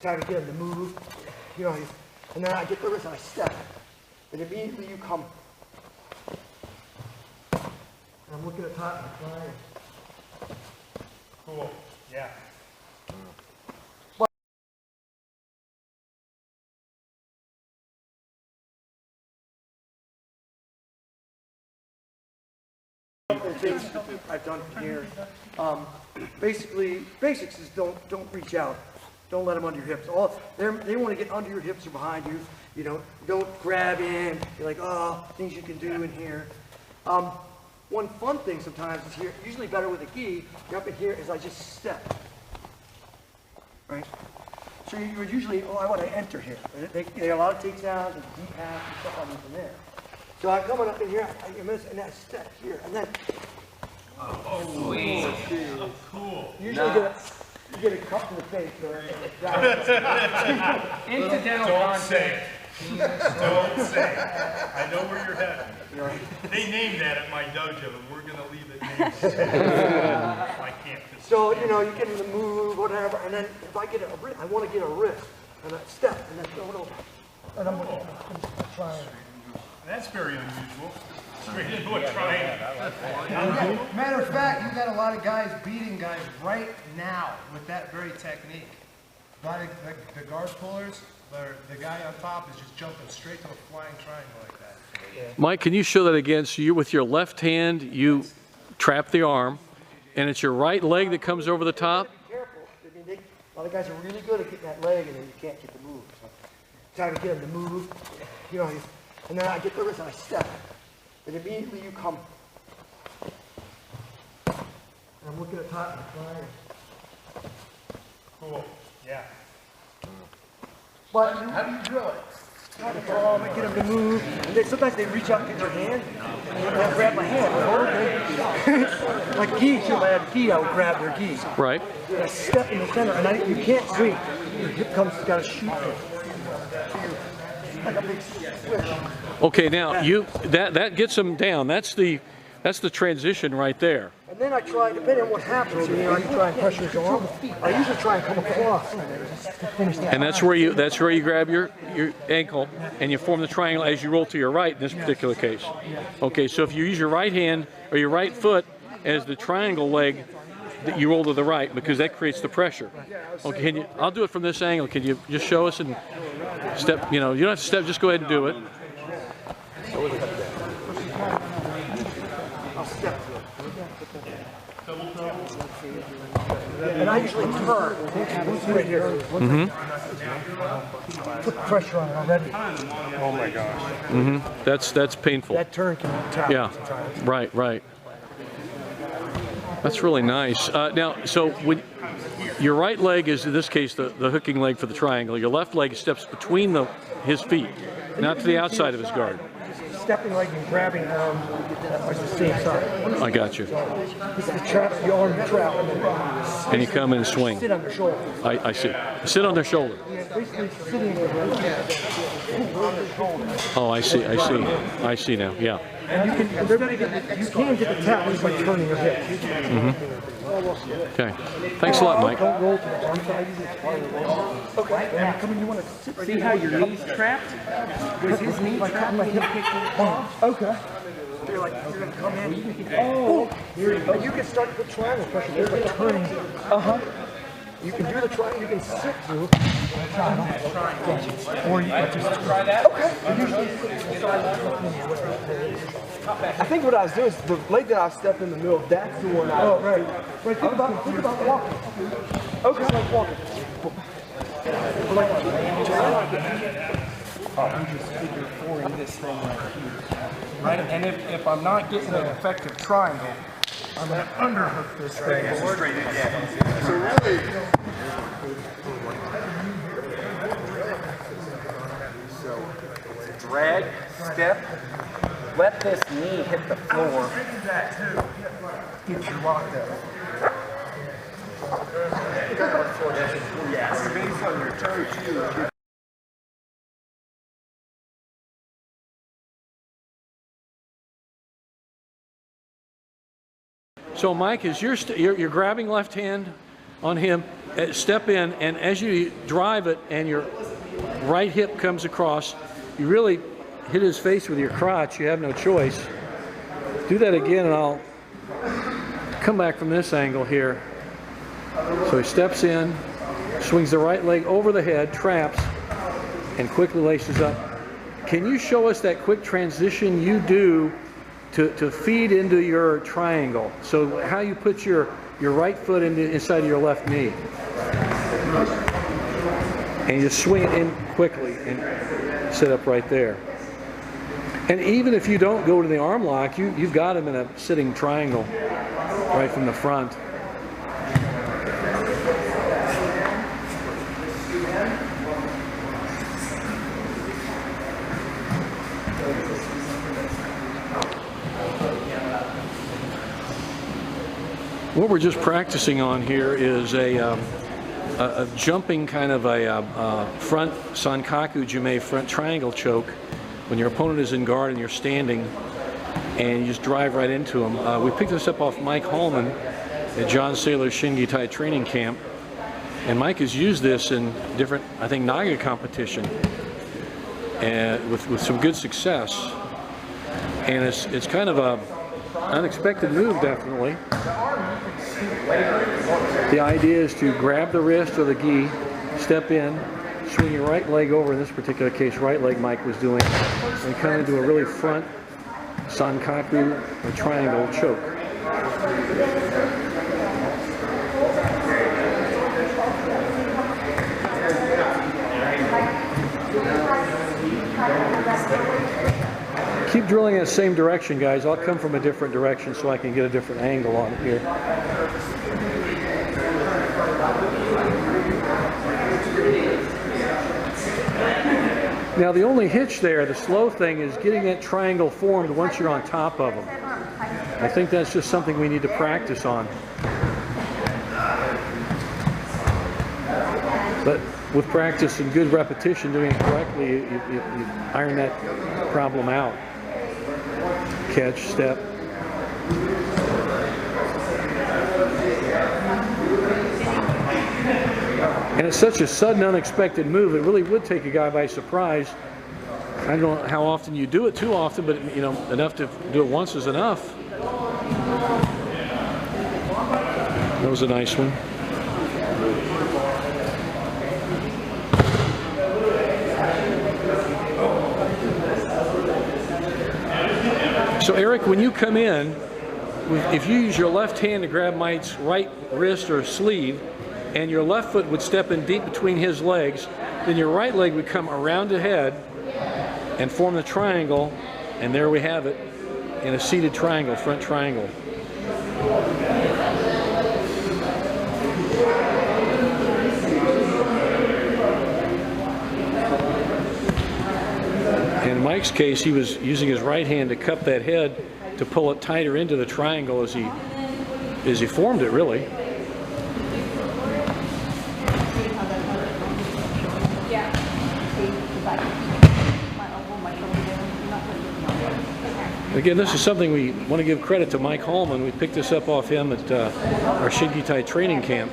Trying to get him to move, you know, and then I get the wrist and I step, and immediately you come. And I'm looking at top and flying. Cool. Yeah. Things I've done here. Basics is don't reach out. Don't let them under your hips. They want to get under your hips or behind you. You know, don't grab in. You're like, oh, things you can do in here. One fun thing sometimes is here, usually better with a gi, you're up in here, is I just step. Right? So you're usually, I want to enter here. They allow takedowns and deep pass and stuff on you from there. So I'm coming up in here, and I step here, and then. Oh, sweet. Oh, cool. Usually you get a cup in the face. Incidental. Don't say it. Don't say it. I know where you're headed. They named that at my dojo, and we're going to leave it named. I can't. So, you know, you get in the move, whatever, and then if I get a wrist, I want to get a wrist, and I step, and then throw it over. And I'm trying. That's very unusual. Straight into a triangle. Matter of fact, you got a lot of guys beating guys right now with that very technique. The guard pullers, the guy on top is just jumping straight to a flying triangle like that. Yeah. Mike, can you show that again? So you, with your left hand, you trap the arm, and it's your right leg that comes over the top? Be careful. I mean, a lot of guys are really good at getting that leg, and then you can't get the move. So, trying to get them to move, you know, and then I get the wrist and I step. And immediately you come. And I'm looking at top and flying. Cool. Yeah. But how do you drill it? Try to draw them and get them to move. And then sometimes they reach out and get their hand. And they'll grab my hand. Like gi, too. If I had gi, I would grab their gi. Right. And I step in the center, and you can't wait. Your hip comes, got to shoot it. Like a big switch. Okay, now that gets them down. That's the transition right there. And then I try, depending on what happens, you know, I can try and pressure his arm. I usually try and come across to finish that. And that's where you grab your ankle and you form the triangle as you roll to your right in this particular case. Okay, so if you use your right hand or your right foot as the triangle leg, that you roll to the right because that creates the pressure. Okay, I'll do it from this angle. Can you just show us and step? You know, you don't have to step. Just go ahead and do it. I'll step. And I usually turn right here. Put pressure on it already. Oh my gosh. That's painful. That turn can be tough. Yeah. Right. That's really nice. Now, so when your right leg is in this case the hooking leg for the triangle, your left leg steps between his feet, not to the outside of his guard. Stepping leg and grabbing arm are the same side. I got you. This is the trap, the arm trap. And you come in and swing. Sit on their shoulder. I see. Sit on their shoulder. Yeah, basically sitting on their shoulder. Oh, I see now. Yeah. And you can get the tap just by turning your hips. Okay. Thanks a lot, Mike. Don't roll to the arm side. Okay. And come in, you want to sit right. See how your knee's trapped? Was his knee like trapped? my hip. Okay. You're like, you're going to come in. Oh. And you can start to put triangle pressure there by turning. You can do the triangle, you can sit through. Or you can just try that. Okay. I think what I was doing is the leg that I stepped in the middle, that's the one. Oh, right. Think about walking. Okay. Like walking. I'm just figure four-ing this thing right here. Right? And if I'm not getting an effective triangle, I'm going to underhook this thing. So really, Drag, step, let this knee hit the floor. get you locked up. Yes. Based on your toe too. So, Mike, is you're grabbing left hand on him, step in, and as you drive it and your right hip comes across, you really hit his face with your crotch. You have no choice. Do that again, and I'll come back from this angle here. So he steps in, swings the right leg over the head, traps, and quickly laces up. Can you show us that quick transition you do to feed into your triangle? So how you put your right foot inside of your left knee. And you swing it in quickly and sit up right there. And even if you don't go to the arm lock, you've got him in a sitting triangle right from the front. What we're just practicing on here is a jumping kind of a front sankaku jume front triangle choke when your opponent is in guard and you're standing and you just drive right into him. We picked this up off Mike Hallman at John Saylor's Shingi-Tai training camp, and Mike has used this in different, I think, Naga competition and with some good success. And it's kind of a unexpected move, definitely. The idea is to grab the wrist or the gi, step in, swing your right leg over, in this particular case, right leg Mike was doing, and come into a really front sankaku or triangle choke. Keep drilling in the same direction, guys. I'll come from a different direction so I can get a different angle on it here. Now the only hitch there, the slow thing, is getting that triangle formed once you're on top of them. I think that's just something we need to practice on. But with practice and good repetition, doing it correctly, you iron that problem out. Catch, step. And it's such a sudden, unexpected move, it really would take a guy by surprise. I don't know how often you do it, too often, but you know, enough to do it once is enough. That was a nice one. So Eric, when you come in, if you use your left hand to grab Mike's right wrist or sleeve, and your left foot would step in deep between his legs, then your right leg would come around the head and form the triangle, and there we have it in a seated triangle, front triangle. In Mike's case, he was using his right hand to cup that head to pull it tighter into the triangle as he formed it, really. Again, this is something we want to give credit to Mike Hallman. We picked this up off him at our Shingi-Tai training camp.